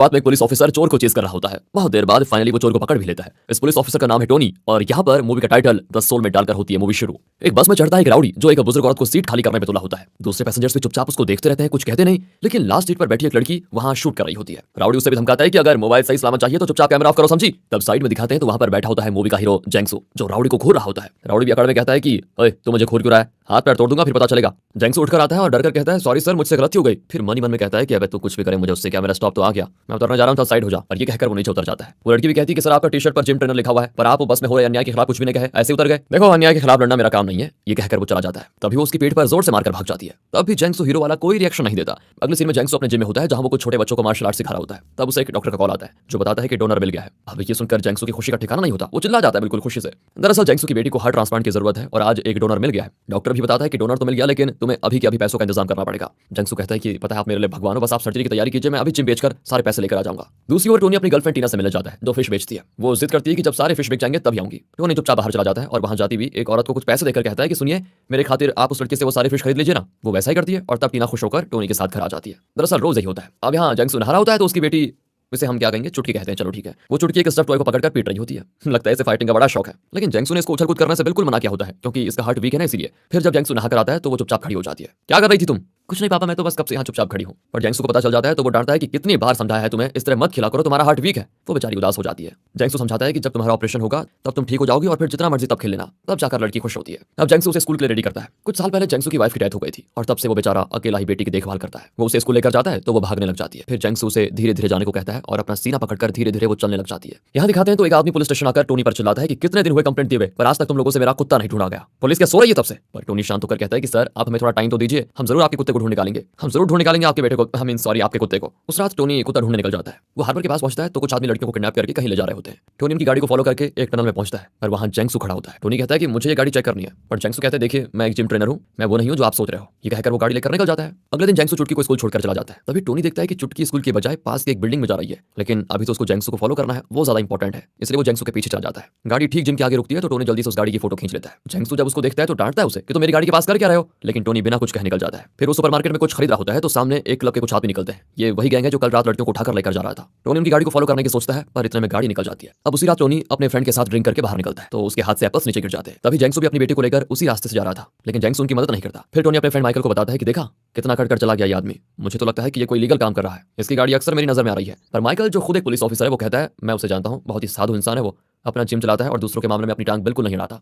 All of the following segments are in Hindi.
बाद में एक पुलिस ऑफिसर चोर को चेस कर रहा होता है। बहुत देर बाद फाइनली वो चोर को पकड़ भी लेता है। इस पुलिस ऑफिसर का नाम है टोनी और यहाँ पर मूवी का टाइटल द सोल में डालकर होती है मूवी शुरू। एक बस में चढ़ता है एक राउडी जो एक बुजुर्ग औरत को सीट खाली करने में तुला होता है। दूसरे पैसेंजर्स भी चुपचाप उसको देखते रहते हैं, कुछ कहते नहीं, लेकिन लास्ट सीट पर बैठी एक लड़की वहां शूट कर रही होती है। राउडी उससे भी धमकाता है कि अगर मोबाइल सही सलामत चाहिए तो चुपचाप कैमरा ऑफ करो, समझी। तब साइड में दिखाते हैं तो वहां पर बैठा होता है मूवी का हीरो जैंगसू, जो राउडी को घूर रहा होता है। राउडी भी अकड़ में कहता है कि ओए तू मुझे घूर क्यों रहा है, हाथ पैर तोड़ दूंगा फिर पता चलेगा। जैंगसू उठकर आता है और डरकर कहता है सॉरी सर, मुझसे गलती हो गई। फिर मन ही मन में कहता है कि अबे तू कुछ भी करे मुझे उससे क्या, मेरा स्टॉप तो आ गया, मैं उतरना जा रहा हूं, साइड हो जा। और ये कहकर वो नीचे उतर जाता है। वो लड़की भी कहती है कि सर आपका टी शर्ट पर जिम ट्रेनर लिखा हुआ है, पर आप बस में हो रहे अन्याय के खिलाफ कुछ भी नहीं कहे, ऐसे उतर गए। देखो अन्याय के खिलाफ लड़ना मेरा काम नहीं है, ये कहकर वो चला जाता है। तभी वो उसकी पेट पर जोर से मारकर भाग जाती है। तब भी जैंगसू हीरो वाला कोई रिएक्शन नहीं देता। अगले सीन में जैंगसू अपने जिम में होता है जहां वो कुछ छोटे बच्चों को मार्शल आर्ट सिखा रहा होता है। तब उसे एक डॉक्टर का कॉल आता है जो बताता है कि डोनर मिल गया है। अब ये सुनकर जैंगसू की खुशी का ठिकाना नहीं होता, वो चिल्ला जाता है बिल्कुल खुशी से। दरअसल जैंगसू की बेटी को हार्ट ट्रांसप्लांट की जरूरत है और आज एक डोनर मिल गया है। डॉक्टर भी बताता है कि डोनर तो मिल गया लेकिन तुम्हें अभी के अभी पैसों का इंतजाम करना पड़ेगा। जैंगसू कहता है कि पता है आप मेरे लिए भगवान हो, बस आप सर्जरी की तैयारी कीजिए, मैं अभी जिम बेचकर सारे पैसे लेकर आ जाऊंगा। दूसरी ओर टोनी अपनी गर्लफ्रेंड टीना से मिलने जाता है जो फिश बेचती है। वो जिद करती है कि जब सारे फिश बिक जाएंगे तभी आऊंगी। टोनी चुपचाप बाहर चला जाता है और वहां जाती भी एक औरत को कुछ पैसे देकर कहता है कि सुनिए मेरे खातिर आप उस लड़के से वो सारे फिश खरीद लीजिए ना। वो वैसा ही करती है और तब टीना खुश होकर टोनी के साथ घर आ जाती है। दरअसल रोज यही होता है। अब यहाँ जैंगसू नहा रहा होता है तो उसकी बेटी, इसे हम क्या कहेंगे, चुटकी कहते हैं, चलो ठीक है, वो चुटकी एक स्टफ टॉय को पकड़कर पीट रही होती है। लगता है इसे फाइटिंग का बड़ा शौक है, लेकिन जैंगसू ने इसको उछल कूद करने से बिल्कुल मना किया होता है क्योंकि इसका हार्ट वीक है ना, इसीलिए। फिर जब जैंगसू नहाकर आता है तो वो चुपचाप खड़ी हो जाती है। क्या कर रही थी तुम? कुछ नहीं पापा, मैं तो बस कब से यहाँ चुपचाप खड़ी हूँ। पर जैंगसू को पता चल जाता है तो वो डांटता है कि कितनी बार समझाया है तुम्हें, इस तरह मत खिला करो, तुम्हारा हार्ट वीक है। वो बेचारी उदास हो जाती है। जैंगसू समझाता है कि जब तुम्हारा ऑपरेशन होगा तब तुम ठीक हो जाओगी और फिर जितना मर्जी तब खेल लेना। तब जाकर लड़की खुश होती है। अब जैंगसू उसे स्कूल के लिए रेडी करता है। कुछ साल पहले जैंगसू की वाइफ की डेथ हो गई थी और तब से वो बेचारा अकेला ही बेटी की देखभाल करता है। वो उसे स्कूल लेकर जाता है तो वो भागने लग जाती है। फिर जैंगसू उसे धीरे धीरे जाने को कहता है और अपना सीना पकड़कर धीरे धीरे वो चलने लग जाती है। यहाँ दिखाते हैं तो एक आदमी पुलिस स्टेशन आकर टोनी पर चिल्लाता है कि कितने दिन हुए कंप्लेंट दिए हुए, पर आज तक तुम लोगों से मेरा कुत्ता नहीं ढूंढा गया, पुलिस क्या सो रही है तब से। पर टोनी शांत होकर कहता है कि सर आप हमें थोड़ा टाइम तो दीजिए, हम जरूर आपके कुत्ते को ढूंढ निकालेंगे, हम जरूर ढूंढ निकालेंगे आपके बेटे को, आई मीन सॉरी आपके कुत्ते को। उस रात टोनी कुत्ता ढूंढने निकल जाता है। वो हार्बर के पास पहुंचता है तो कुछ आदमी लड़कियों को किडनैप करके कहीं ले जा रहे होते हैं। टोनी उनकी गाड़ी को फॉलो करके एक टनल में पहुंचता है और वहां जैंगसू खड़ा होता है। टोनी कहता है कि मुझे ये गाड़ी चेक करनी है, पर जैंगसू कहते हैं देखिए मैं एक जिम ट्रेनर हूं, मैं वो नहीं हूं जो आप सोच रहे हो। ये कहकर वो गाड़ी लेकर निकल जाता है। अगले दिन जैंगसू चुटकी को स्कूल छोड़कर चला जाता है। तभी टोनी देखता है कि चुटकी स्कूल के बजाय पास की एक बिल्डिंग में जा रही है, लेकिन अभी तो उसको जैंगसू को फॉलो करना है, वो ज्यादा इंपॉर्टेंट है, इसलिए वो जैंगसू के पीछे चला जाता है। गाड़ी ठीक जिम के आगे रुकती है तो टोनी जल्दी से उस गाड़ी की फोटो खींच लेता है। जैंगसू जब उसको देखता है तो डांटता है उसे कि तुम मेरी गाड़ी के पास कर क्या रहे हो, लेकिन टोनी बिना कुछ कह निकल जाता है। फिर वो सुपरमार्केट में कुछ खरीद रहा होता है तो सामने एक क्लब के कुछ आदमी निकलते हैं। ये वही गैंग है जो कल रात लड़कियों को उठाकर लेकर जा रहा था। टोनी उनकी गाड़ी को फॉलो करने की सोचता है पर इतने में गाड़ी निकल जाती है। अब उसी रात टोनी अपने फ्रेंड के साथ ड्रिंक करके बाहर निकलता है तो उसके हाथ से एप्पल्स नीचे गिर जाते हैं। तभी जैंगसू भी अपनी बेटी को लेकर उसी रास्ते से जा रहा था, लेकिन जैंगसू उनकी मदद नहीं करता। फिर टोनी अपने फ्रेंड माइकल को बताता है कि देखा कितना कट कर चला गया ये आदमी, मुझे तो लगता है कि ये कोई लीगल काम कर रहा है, इसकी गाड़ी अक्सर मेरी नजर में आ रही है। पर माइकल जो खुद एक पुलिस ऑफिसर है वो कहता है मैं उसे जानता हूँ, बहुत ही साधु इंसान है, वो अपना जिम चलाता है और दूसरों के मामले में अपनी टांग बिल्कुल नहीं अड़ाता।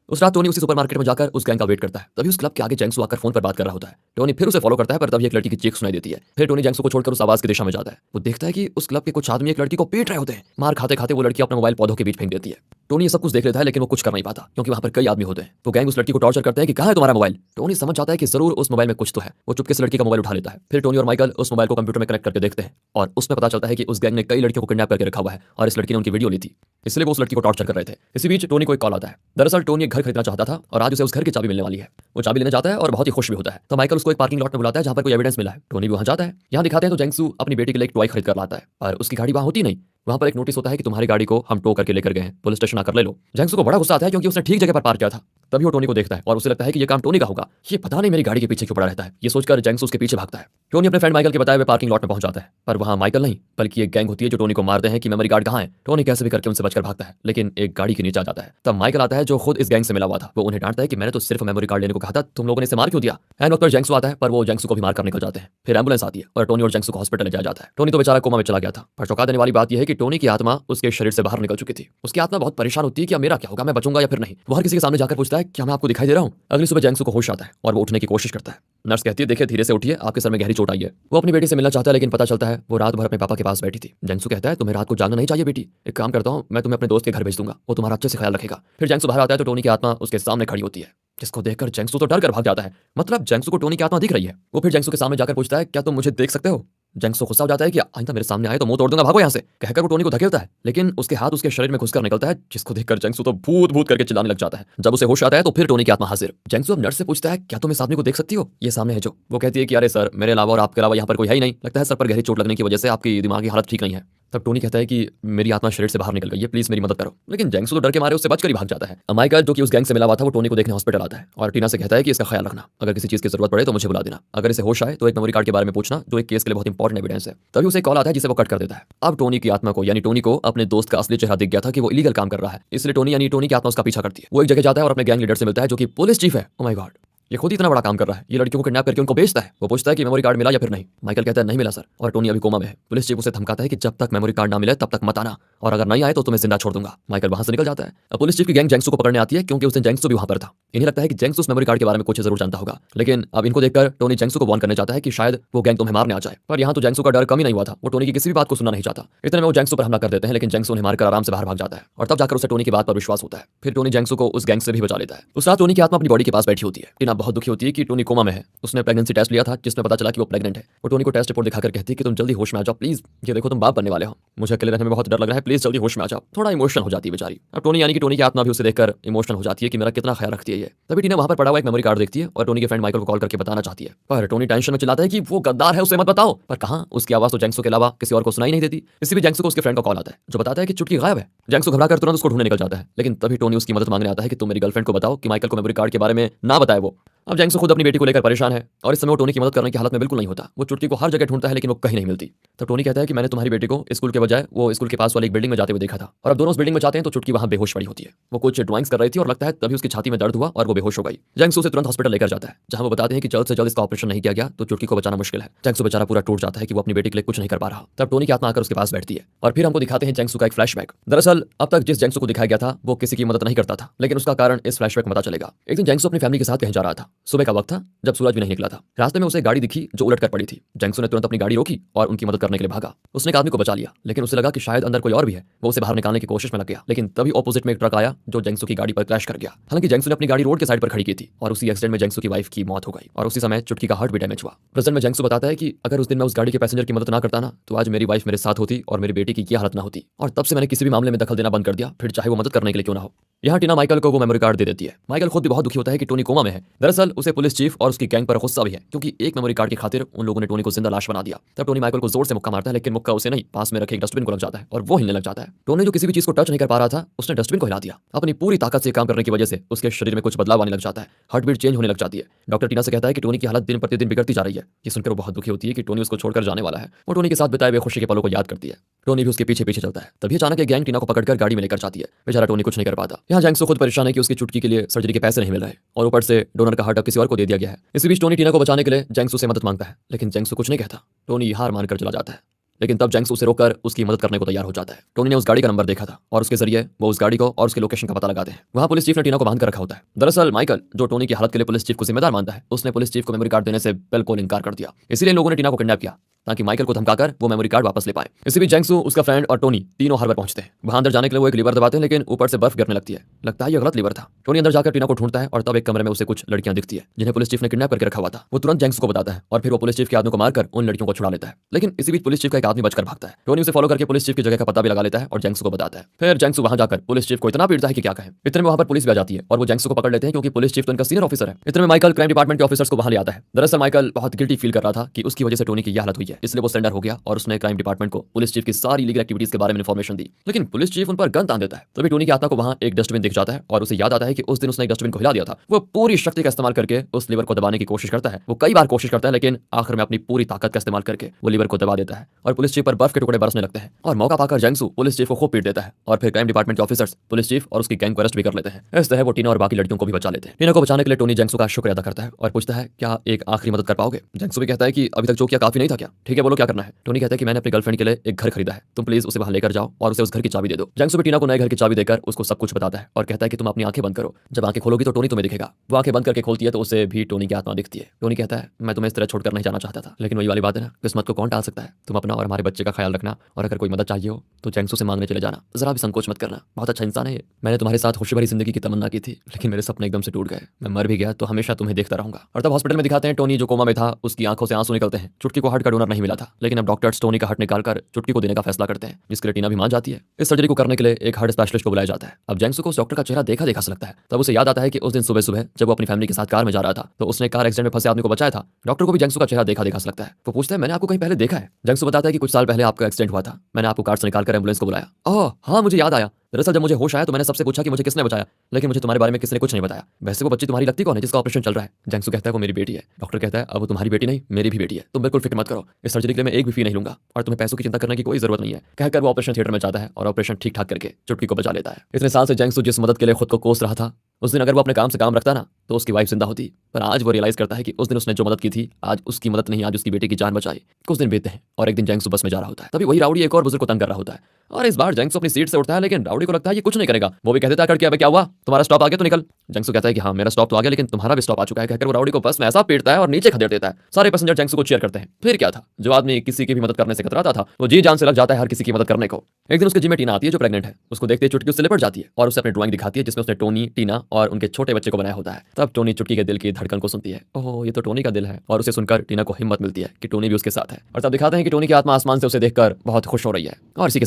उस रात टोनी उसी सुपरमार्केट में जाकर उस गैंग का वेट करता है। तभी उस क्लब के आगे जैंगसू आकर फोन पर बात कर रहा होता है। टोनी फिर उसे फॉलो करता है पर तभी एक लड़की की चीख सुनाई देती है। फिर टोनी जैंगसू को छोड़कर उस आवाज की दिशा में जाता है। वो देखता है कि उस क्लब के कुछ आदमी एक लड़की को पीट रहे होते हैं। मार खाते खाते वो लड़की अपना मोबाइल पौधों के बीच फेंक देती है। टोनी ये सब कुछ देख लेता है लेकिन वो कुछ कर नहीं पाता क्योंकि वहां पर कई आदमी होते हैं। तो गैंग उस लड़की को टॉर्चर करते हैं कि कहां है तुम्हारा मोबाइल। टोनी समझ जाता है कि जरूर उस मोबाइल में कुछ तो है। वो चुपके से लड़की का मोबाइल उठा लेता है। फिर टोनी और माइकल उस मोबाइल को कंप्यूटर में कनेक्ट करके देखते हैं और उसमें पता चलता है कि उस गैंग ने कई लड़कियों को किडनैप करके रखा हुआ है और इस लड़की ने उनकी वीडियो ली थी, इसलिए वो उस लड़की को टॉर्चर कर रहे थे। इसी बीच टोनी को एक कॉल आता है। दरअसल टोनी एक घर खरीदना चाहता था और आज उसे उस घर की चाबी मिलने वाली है। वो चाबी लेने जाता है और बहुत ही खुश भी होता है। तो माइकल उसको एक पार्किंग लॉट में बुलाता है जहां पर कोई एविडेंस मिला है। टोनी भी वहां जाता है। यहाँ दिखाते हैं तो जैंगसू अपनी बेटी के लिए एक टॉय खरीद कर लाता है और उसकी गाड़ी वहां होती नहीं। वहां पर एक नोटिस होता है कि तुम्हारी गाड़ी को हम टो करके लेकर गए हैं, पुलिस स्टेशन आकर ले लो। जैंगसू को बड़ा गुस्सा आता है क्योंकि उसने ठीक जगह पर पार्क किया था। तभी वो टोनी को देखता है और उसे लगता है कि ये काम टोनी का होगा, ये पता नहीं मेरी गाड़ी के पीछे क्यों पड़ा रहता है। ये सोचकर जैंगसू उसके पीछे भागता है। टोनी अपने फ्रेंड माइकल के बताए हुए पार्किंग लॉट में पहुंच जाता है पर वहां माइकल नहीं बल्कि एक गैंग होती है जो टोनी को मारते हैं कि मेमोरी कार्ड कहां है। टोनी कैसे भी करके उनसे बचकर भागता है लेकिन एक गाड़ी के नीचे आ जाता है। तब माइकल आता है जो खुद इस गैंग से मिला हुआ था। वो उन्हें डांटता है कि मैंने तो सिर्फ मेमोरी कार्ड लेने को कहा था, तुम लोगों ने इसे मार क्यों दिया। एंड वक्त पर जैंगसू आता है पर वो जैंगसू को भी मार कर निकल जाते हैं। फिर एम्बुलेंस आती है और टोनी और जैंगसू को हॉस्पिटल ले जाया जाता है। टोनी तो बेचारा कोमा में चला गया था। पर चौंका देने वाली बात यह है कि टोनी की आत्मा उसके शरीर से बाहर निकल चुकी थी। उसकी आत्मा बहुत परेशान होती है कि मेरा क्या होगा, मैं बचूंगा या फिर नहीं। वो हर किसी के सामने जाकर पूछता है क्या मैं आपको दिखाई दे रहा हूँ। अगली सुबह जैंगसू को होश आता है और वो उठने की कोशिश करता है। नर्स कहती है देखिए धीरे से उठिए, आपके सर में गहरी चोट आई है। वो अपनी बेटी से मिलना चाहता है लेकिन पता चलता है वो रात भर अपने पापा के पास बैठी थी। जैंगसू कहता है तुम्हें रात को जागना नहीं चाहिए बेटी, एक काम करता हूँ मैं तुम्हें अपने दोस्त के घर भेज दूंगा, वो तुम्हारा अच्छे से ख्याल रखेगा। फिर जैंगसू बाहर आता है तो टोनी की आत्मा उसके सामने खड़ी होती है, जिसको देखकर जैंगसू तो डर कर भाग जाता है। मतलब जैंगसू को टोनी की आत्मा दिख रही है। वो फिर जैंगसू के सामने जाकर पूछता है क्या तुम मुझे देख सकते हो। जैंगसू गुस्सा हो जाता है कि आइंदा मेरे सामने आए तो मुंह तोड़ दूंगा, भागो यहाँ से, कहकर वो टोनी को धकेलता है लेकिन उसके हाथ उसके शरीर में घुसकर निकलता है, जिसको देखकर जैंगसू तो भूत भूत करके चिल्लाने लग जाता है। जब उसे होश आता है तो फिर टोनी की आत्मा हाजिर। जैंगसू अब नर्स से पूछता है क्या तुम इस आदमी को देख सकती हो, ये सामने है जो। वो कहती है कि अरे सर मेरे अलावा और आपके अलावा यहाँ पर कोई है ही नहीं, लगता है सर पर गहरी चोट लगने की वजह से आपकी दिमागी हालत ठीक नहीं है। तब टोनी कहता है कि मेरी आत्मा शरीर से बाहर निकल गई है, प्लीज मेरी मदद करो। लेकिन जैंगसू तो डर के मारे उससे बचकर ही भाग जाता है। माइकल जो कि उस गैंग से मिला हुआ था वो टोनी को देखने हॉस्पिटल आता है और टीना से कहता है कि इसका ख्याल रखना, अगर किसी चीज की जरूरत पड़े तो मुझे बुला देना, अगर इसे होश आए तो एक मेमोरी कार्ड के बारे में पूछना जो एक केस के लिए बहुत इंपॉर्टेंट एविडेंस है। तभी उसे कॉल आता है जिसे वो कट कर देता है। अब टोनी की आत्मा को यानी टोनी को अपने दोस्त का असली चेहरा दिख गया था कि वो इलीगल काम कर रहा है, इसलिए टोनी यानी टोनी की आत्मा उसका पीछा करती है। वो एक जगह जाता है और अपने गैंग लीडर से मिलता है जो कि पुलिस चीफ है। ओह माय गॉड, ये खुद ही इतना बड़ा काम कर रहा है, ये लड़कियों को किडनैप करके उनको बेचता है। वो पूछता है कि मेमोरी कार्ड मिला या फिर नहीं। माइकल कहता है नहीं मिला सर, और टोनी अभी कोमा में है। पुलिस चीफ उसे धमकाता है कि जब तक मेमोरी कार्ड ना मिले तब तक मत आना, और अगर नहीं आए तो तुम्हें जिंदा छोड़ दूंगा। माइकल वहां से निकल जाता है। अब पुलिस चीफ की गैंग जैंगसू को पकड़ने आती है क्योंकि उस दिन जैंगसू भी वहां पर था। इन्हें लगता है कि जैंगसू उस मेमोरी कार्ड के बारे में कुछ जरूर जानता होगा, लेकिन अब इनको देखकर टोनी जैंगसू को वार्न करने चाहता है कि शायद वो गैंग तुम्हें मारने आ जाए। पर यहाँ तो जैंगसू का डर कम ही नहीं हुआ था, वो टोनी की किसी भी बात को सुनना नहीं चाहता। इतने में वो जैंगसू पर हमला कर देते हैं, लेकिन जैंगसू उन्हें मारकर आराम से बाहर भाग जाता है और तब जाकर उसे टोनी की बात पर विश्वास होता है। फिर टोनी जैंगसू को उस गैंग से भी बचा लेता है। उस रात टोनी की आत्मा अपनी बॉडी के पास बैठी होती है। टीना बहुत दुखी होती है कि टोनी कोमा में है। उसने प्रेगनेंसी टेस्ट लिया था जिसमें पता चला कि वो प्रेग्नेंट है। वो टोनी को टेस्ट रिपोर्ट दिखाकर कहती है कि तुम जल्दी होश में आ जाओ प्लीज, ये देखो तुम बाप बनने वाले हो, मुझे अकेले रहने में बहुत डर लग रहा है, प्लीज जल्दी होश में आ जाओ। थोड़ा इमोशनल हो जाती है बेचारी। अब टोनी यानी कि टोनी की आत्मा भी उसे देखकर इमोशनल हो जाती है कि मेरा कितना ख्याल रखती है ये। तभी टीना वहां पर पड़ा हुआ एक मेमोरी कार्ड देखती है और टोनी के फ्रेंड माइकल को कॉल करके बताना चाहती है, पर टोनी टेंशन में चिल्लाता है कि वो गद्दार है, उसे मत बताओ। पर कहां, उसकी आवाज तो जैंगसू के अलावा किसी और को सुनाई नहीं देती। इसी बीच जैंगसू को उसके फ्रेंड का कॉल आता है जो बताता है कि चुटकी गायब है। जैंगसू घबराकर तुरंत उसको ढूंढने निकल जाता है, लेकिन तभी टोनी उसकी मदद मांगने आता है कि तुम मेरी गर्लफ्रेंड को बताओ कि माइकल को मेमोरी कार्ड के बारे में ना बताए वो। अब जैंगसू खुद अपनी बेटी को लेकर परेशान है और इस समय वो टोनी की मदद करने की हालत में बिल्कुल नहीं होता। वो चुटकी को हर जगह ढूंढता है लेकिन वो कहीं नहीं मिलती। तब टोनी कहता है कि मैंने तुम्हारी बेटी को स्कूल के बजाय वो स्कूल के पास वाली एक बिल्डिंग में जाते हुए देखा था, और अब दोनों उस बिल्डिंग में जाते हैं तो चुटकी वहां बेहोश पड़ी होती है। वो कुछ ड्राइंग्स कर रही थी और लगता है तभी उसकी छाती में दर्द हुआ और वो बेहोश हो गई। जैंगसू उसे तुरंत हॉस्पिटल लेकर जाता है जहां वो बताते हैं कि जल्द से जल्द इसका ऑपरेशन नहीं किया गया तो चुटकी को बचाना मुश्किल है। जैंगसू बेचारा पूरा टूट जाता है कि वो अपनी बेटी के लिए कुछ नहीं कर पा रहा। तब टोनी की आत्मा आकर उसके पास बैठती है और फिर हमको दिखाते हैं जैंगसू का एक फ्लैशबैक। दरअसल अब तक जिस जैंगसू को दिखाया गया था वो किसी की मदद नहीं करता था, लेकिन उसका कारण इस फ्लैशबैक में पता चलेगा। एक दिन जैंगसू अपनी फैमिली के साथ कहीं जा रहा था। सुबह का वक्त था जब सूरज भी नहीं निकला था। रास्ते में उसे गाड़ी दिखी जो उलट कर पड़ी थी। जैंगसू ने तुरंत अपनी गाड़ी रोकी और उनकी मदद करने के लिए भागा। उसने एक आदमी को बचा लिया, लेकिन उसे लगा कि शायद अंदर कोई और भी है। वो उसे बाहर निकालने की कोशिश में लग गया, लेकिन तभी ऑपोजिट में एक ट्रक आया जो जैंगसू की गाड़ी पर क्रैश कर गया। हालांकि जैंगसू ने अपनी गाड़ी रोड के साइड पर खड़ी की थी और उसी एक्सीडेंट में जैंगसू की वाइफ की मौत हो गई और उसी समय चुटकी का हार्ट भी डैमेज हुआ। प्रेजेंट में जैंगसू बताता है कि अगर उस दिन मैं उस गाड़ी के पैसेंजर की मदद ना करता ना तो आज मेरी वाइफ मेरे साथ होती और मेरी बेटी की क्या हालत ना होती, और तब से मैंने किसी भी मामले में दखल देना बंद कर दिया, फिर चाहे वो मदद करने के लिए क्यों ना हो। यहाँ टीना माइकल को वो मेमोरी कार्ड दे देती है। माइकल खुद भी बहुत दुखी होता है कि टोनी कोमा में है। दरअसल उसे पुलिस चीफ और उसकी गैंग पर गुस्सा भी है क्योंकि एक मेमोरी कार्ड की खातिर उन लोगों ने टोनी को जिंदा लाश बना दिया। तब टोनी माइकल को जोर से मुक्का मारता है, लेकिन मुक्का उसे नहीं, पास में रखे एक डस्टबिन को लग जाता है और वो हिलने लग जाता है। टोनी जो किसी भी चीज को टच नहीं कर पा रहा था उसने डस्टबिन को हिला दिया। अपनी पूरी ताकत से काम करने की वजह से उसके शरीर में कुछ बदलाव आने लग जाता है, हार्ट बीट चेंज होने लग जाती है। डॉक्टर टीना से कहता है कि टोनी की हालत दिन प्रतिदिन बिगड़ती जा रही है। ये सुनकर वो बहुत दुखी होती है कि टोनी उसको छोड़कर जाने वाला है। वो टोनी के साथ बिताए हुए खुशी के पलों को याद करती है। टोनी भी उसके पीछे पीछे चलता है। तभी अचानक एक गैंग टीना को पकड़कर गाड़ी में लेकर जाती है। बेचारा टोनी कुछ नहीं कर पाता। यहाँ जैंगसू खुद परेशान है कि उसकी चुटकी के लिए सर्जरी के पैसे नहीं मिल रहे और ऊपर से डोनर का हार्ट अब किसी और को दे दिया गया है। इसी बीच टोनी टीना को बचाने के लिए जैंगसू से मदद मांगता है, लेकिन जैंगसू कुछ नहीं कहता। टोनी हार मानकर चला जाता है, लेकिन तब जैंगसू उसे रोककर उसकी मदद करने को तैयार हो जाता है। टोनी ने उस गाड़ी का नंबर देखा था और उसके जरिए वो उस गाड़ी को और उसके लोकेशन का पता लगाते हैं। वहां पुलिस चीफ ने टीना को बांध कर रखा होता है। दरअसल माइकल जो टोनी की हालत के लिए पुलिस चीफ को जिम्मेदार मानता है, उसने पुलिस चीफ को मेमोरी कार्ड देने से बिल्कुल इनकार कर दिया। इसीलिए लोगों ने टीना को किडनैप किया ताकि माइकल को धमकाकर वो मेमोरी कार्ड वापस ले पाए। इसी बीच जैंगसू, उसका फ्रेंड और टोनी तीनों हार्बर पहुंचते हैं। वहां अंदर जाने के लिए वो एक लीवर दबाते हैं, लेकिन ऊपर से बर्फ गिरने लगती है। लगता है ये गलत लीवर था। टोनी अंदर जाकर टीना को ढूंढता है और तब एक कमरे में उसे कुछ लड़कियां दिखती है जिन्हें पुलिस चीफ ने किडनैप करके रखा हुआ था। वो तुरंत जैंगसू को बताता है और फिर वो पुलिस चीफ के आदमी को मारकर उन लड़कियों को छुड़ा लेता है। लेकिन इसी बीच पुलिस चीफ का एक आदमी बचकर भागता है। टोनी उसे फॉलो करके पुलिस चीफ की जगह का पता भी लगा लेता है और जैंगसू को बताता है। फिर जैंगसू वहां जाकर पुलिस चीफ को इतना पीटता है कि क्या कहें। इतने में वहां पर पुलिस भी आ जाती है और वो जैंगसू को पकड़ लेते हैं क्योंकि पुलिस चीफ तो इनका सीनियर ऑफिसर है। इतने में माइकल क्राइम डिपार्टमेंट के ऑफिसर्स को वहां ले आता है। दरअसल माइकल बहुत गिल्टी फील कर रहा था कि उसकी वजह से टोनी की यह हालत हुई है, इसलिए वो सरेंडर हो गया और उसने क्राइम डिपार्टमेंट को पुलिस चीफ की सारी लीगल एक्टिविटीज के बारे में इन्फॉर्मेशन दी। लेकिन पुलिस चीफ उन पर गन तान देता है। तभी टोनी की आत्मा को वहां एक डस्टबिन दिख जाता है और उसे याद आता है कि उस दिन उसने एक डस्टबिन को हिला दिया था। वो पूरी शक्ति का इस्तेमाल करके उस लीवर को दबाने की कोशिश करता है। वो कई बार कोशिश करता है, लेकिन आखिर में अपनी पूरी ताकत का इस्तेमाल करके वो लीवर को दबा देता है और पुलिस चीफ पर बर्फ के टुकड़े बरसने लगते हैं। और मौका पाकर जैंगसू पुलिस चीफ को खूब पीट देता है और फिर क्राइम डिपार्टमेंट के ऑफिसर्स पुलिस चीफ और उसकी गैंग को अरेस्ट भी कर लेते हैं। इस तरह वो टीना और बाकी लड़कियों को भी बचा लेते हैं। टीना को बचाने के लिए टोनी जैंगसू का शुक्रिया अदा करता है और पूछता है क्या एक आखिरी मदद कर पाओगे। जैंगसू भी कहता है कि अभी तक जो किया काफी नहीं था क्या, ठीक है बोलो क्या करना है। टोनी कहता है कि मैंने अपनी गर्लफ्रेंड के लिए एक घर खरीदा है, तुम प्लीज उसे वहां लेकर जाओ और उसे उस घर की चाबी दे दो। जैंगसू भी टीना को नए घर की चाबी देकर उसको सब कुछ बताता है और कहता है कि तुम अपनी आंखें बंद करो, जब आंखें खोलोगी तो टोनी तुम्हें दिखेगा। वो आंखें बंद करके खोलती है तो उसे भी टोनी की आत्मा दिखती है। टोनी कहता है मैं तुम्हें इस तरह छोड़कर नहीं जाना चाहता था, लेकिन वही वाली बात है ना, किस्मत को कौन टाल सकता है। तुम अपना और हमारे बच्चे का ख्याल रखना और अगर कोई मदद चाहिए हो तो जैंगसू से मांगने चले जाना, जरा भी संकोच मत करना, बहुत अच्छा इंसान है ये। मैंने तुम्हारे साथ खुशी भरी जिंदगी की तमन्ना की थी, लेकिन मेरे सपने एकदम से टूट गए। मैं मर भी गया तो हमेशा तुम्हें देखता रहूंगा। और तब हॉस्पिटल में दिखाते हैं टोनी जो कोमा में था, उसकी आंखों से आंसू निकलते हैं। चुटकी को हार्ट का डोनर नहीं मिला था, लेकिन अब डॉक्टर्स टोनी का हार्ट निकालकर चुटकी को देने का फैसला करते हैं, जिसके लिए टीना भी मान जाती है। इस सर्जरी को करने के लिए एक हार्ट स्पेशलिस्ट को बुलाया जाता है। अब जैंगसू को उस डॉक्टर का चेहरा देखा देखा सा लगता है। तब उसे याद आता है कि उस दिन सुबह सुबह जब वो अपनी फैमिली के साथ कार में जा रहा था तो उसने कार एक्सीडेंट में फंसे आदमी को बचाया था। डॉक्टर को भी जैंगसू का चेहरा देखा देखा सा लगता है। वो पूछता है मैंने आपको कहीं पहले देखा है। जैंगसू बताता है कि कि कुछ साल पहले आपका एक्सीडेंट हुआ था। मैंने आपको कार से निकालकर एम्बुलेंस को बुलाया। ओह हाँ, मुझे याद आया। दरअसल जब मुझे होश आया तो मैंने सबसे पूछा कि मुझे किसने बचाया, लेकिन मुझे तुम्हारे बारे में किसी ने कुछ नहीं बताया। वैसे वो बच्ची तुम्हारी लगती कौन है जिसका ऑपरेशन चल रहा है? जंगसू कहता है वो मेरी बेटी है। डॉक्टर कहता है अब वो तुम्हारी बेटी नहीं, मेरी भी बेटी है। तुम बिल्कुल फिक्र मत करो, इस सर्जरी के लिए मैं एक भी फी नहीं लूंगा और तुम्हें पैसों की चिंता करने की कोई जरूरत नहीं है। कहकर वो ऑपरेशन थिएटर में जाता है और ऑपरेशन ठीक ठाक करके चुटकी को बचा लेता है। इतने साल से जंगसू जिस मदद के लिए खुद को कोस रहा था, उस दिन अगर वो अपने काम से काम रखता ना तो उसकी वाइफ जिंदा होती। पर आज वो रियलाइज करता है कि उस दिन उसने जो मदद की थी, आज उसकी मदद नहीं, आज उसकी बेटी की जान बचाई। कुछ दिन बीतते हैं और एक दिन जंगसू बस में जा रहा होता है। तभी वही राउडी एक और बुजुर्ग को तंग कर रहा होता है और इस बार जंगसू अपनी सीट से उठता है, लेकिन राउडी को लगता है ये कुछ नहीं करेगा। वो भी कहते था करके, अबे क्या हुआ, तुम्हारा स्टॉप आ गया तो निकल। जंगसू कहता है कि हाँ मेरा स्टॉप तो आ गया, लेकिन तुम्हारा भी स्टॉप आ चुका है। कहकर वो राउडी को बस में ऐसा पीटता है और नीचे खदेड़ देता है। सारे पैसेंजर जंगसू को चीयर करते हैं। फिर क्या था, जो आदमी किसी की भी मदद करने से कतराता था वो जी जान से लग जाता है हर किसी की मदद करने को। एक दिन उसके जिम में टीना आती है जो प्रेग्नेंट है। उसको देखते ही चुटकी उससे लिपट जाती है और उसे अपनी ड्राइंग दिखाती है जिसमें उसने टोनी, टीना और उनके छोटे बच्चे को बनाया होता है। तब टोनी चुटकी के दिल की धड़कन को सुनती है। ओह ये तो टोनी का दिल है, और उसे सुनकर टीना को हिम्मत मिलती है कि टोनी भी उसके साथ है। और तब दिखाते हैं कि टोनी की आत्मा आसमान से उसे देखकर बहुत खुश हो रही है। और इसी के साथ